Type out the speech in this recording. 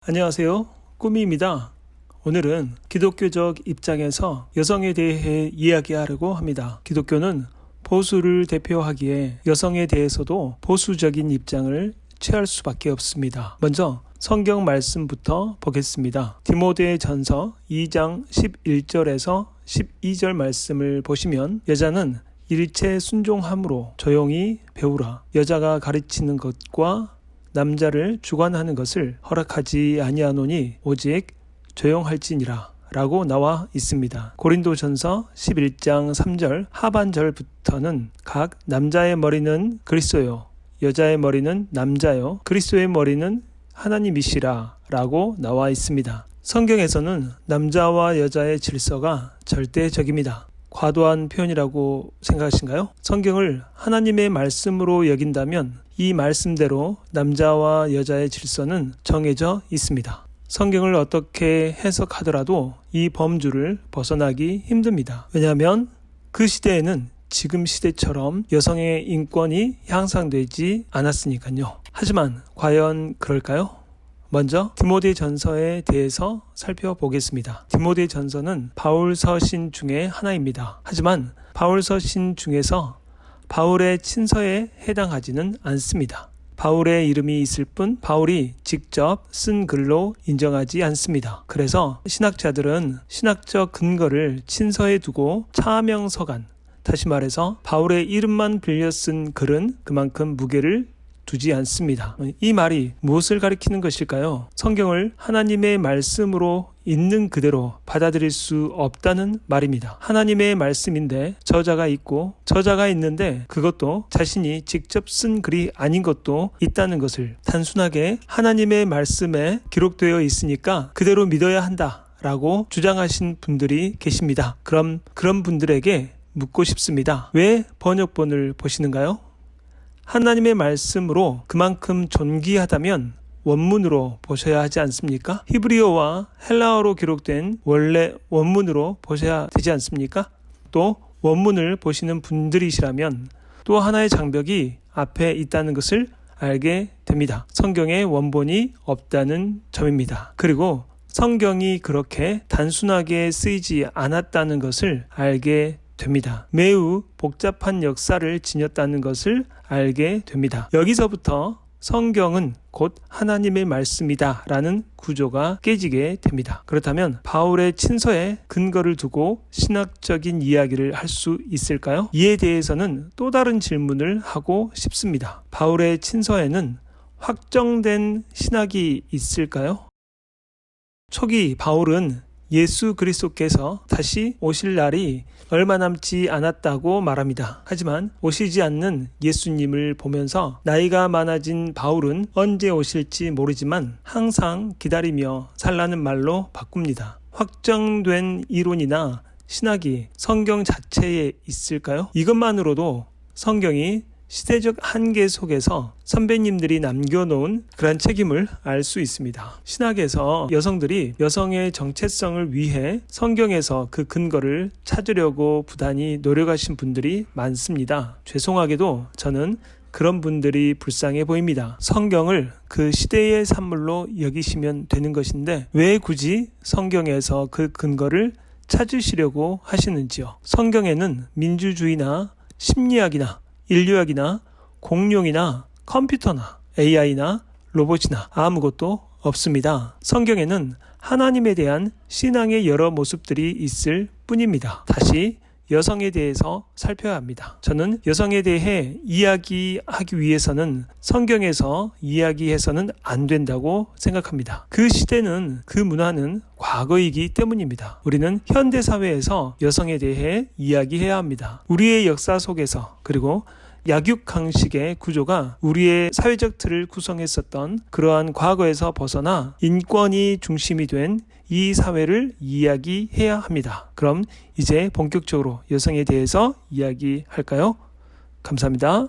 안녕하세요. 꾸미입니다. 오늘은 기독교적 입장에서 여성에 대해 이야기하려고 합니다. 기독교는 보수를 대표하기에 여성에 대해서도 보수적인 입장을 취할 수밖에 없습니다. 먼저 성경 말씀부터 보겠습니다. 디모데전서 2장 11절에서 12절 말씀을 보시면 여자는 일체 순종함으로 조용히 배우라. 여자가 가르치는 것과 남자를 주관하는 것을 허락하지 아니하노니 오직 조용할지니라 라고 나와 있습니다. 고린도전서 11장 3절 하반절부터는 각 남자의 머리는 그리스도요 여자의 머리는 남자요 그리스도의 머리는 하나님이시라 라고 나와 있습니다. 성경에서는 남자와 여자의 질서가 절대적입니다. 과도한 표현이라고 생각하신가요? 성경을 하나님의 말씀으로 여긴다면 이 말씀대로 남자와 여자의 질서는 정해져 있습니다. 성경을 어떻게 해석하더라도 이 범주를 벗어나기 힘듭니다. 왜냐하면 그 시대에는 지금 시대처럼 여성의 인권이 향상되지 않았으니까요. 하지만 과연 그럴까요? 먼저 디모데전서에 대해서 살펴보겠습니다. 디모데전서는 바울서신 중에 하나입니다. 하지만 바울서신 중에서 바울의 친서에 해당하지는 않습니다. 바울의 이름이 있을 뿐 바울이 직접 쓴 글로 인정하지 않습니다. 그래서 신학자들은 신학적 근거를 친서에 두고 차명서간, 다시 말해서 바울의 이름만 빌려 쓴 글은 그만큼 무게를 두지 않습니다. 이 말이 무엇을 가리키는 것일까요? 성경을 하나님의 말씀으로 있는 그대로 받아들일 수 없다는 말입니다. 하나님의 말씀인데 저자가 있고 저자가 있는데 그것도 자신이 직접 쓴 글이 아닌 것도 있다는 것을 단순하게 하나님의 말씀에 기록되어 있으니까 그대로 믿어야 한다 라고 주장하신 분들이 계십니다. 그럼 그런 분들에게 묻고 싶습니다. 왜 번역본을 보시는가요? 하나님의 말씀으로 그만큼 존귀하다면 원문으로 보셔야 하지 않습니까? 히브리어와 헬라어로 기록된 원래 원문으로 보셔야 되지 않습니까? 또 원문을 보시는 분들이시라면 또 하나의 장벽이 앞에 있다는 것을 알게 됩니다. 성경에 원본이 없다는 점입니다. 그리고 성경이 그렇게 단순하게 쓰이지 않았다는 것을 알게 됩니다. 매우 복잡한 역사를 지녔다는 것을 알게 됩니다. 여기서부터 성경은 곧 하나님의 말씀이다 라는 구조가 깨지게 됩니다. 그렇다면 바울의 친서에 근거를 두고 신학적인 이야기를 할 수 있을까요? 이에 대해서는 또 다른 질문을 하고 싶습니다. 바울의 친서에는 확정된 신학이 있을까요? 초기 바울은 예수 그리스도께서 다시 오실 날이 얼마 남지 않았다고 말합니다. 하지만 오시지 않는 예수님을 보면서 나이가 많아진 바울은 언제 오실지 모르지만 항상 기다리며 살라는 말로 바꿉니다. 확정된 이론이나 신학이 성경 자체에 있을까요? 이것만으로도 성경이 시대적 한계 속에서 선배님들이 남겨놓은 그런 책임을 알 수 있습니다. 신학에서 여성들이 여성의 정체성을 위해 성경에서 그 근거를 찾으려고 부단히 노력하신 분들이 많습니다. 죄송하게도 저는 그런 분들이 불쌍해 보입니다. 성경을 그 시대의 산물로 여기시면 되는 것인데 왜 굳이 성경에서 그 근거를 찾으시려고 하시는지요? 성경에는 민주주의나 심리학이나 인류학이나 공룡이나 컴퓨터나 AI나 로봇이나 아무것도 없습니다. 성경에는 하나님에 대한 신앙의 여러 모습들이 있을 뿐입니다. 다시 여성에 대해서 살펴야 합니다. 저는 여성에 대해 이야기하기 위해서는 성경에서 이야기해서는 안 된다고 생각합니다. 그 시대는, 그 문화는 과거이기 때문입니다. 우리는 현대사회에서 여성에 대해 이야기해야 합니다. 우리의 역사 속에서 그리고 약육강식의 구조가 우리의 사회적 틀을 구성했었던 그러한 과거에서 벗어나 인권이 중심이 된 이 사회를 이야기해야 합니다. 그럼 이제 본격적으로 여성에 대해서 이야기할까요? 감사합니다.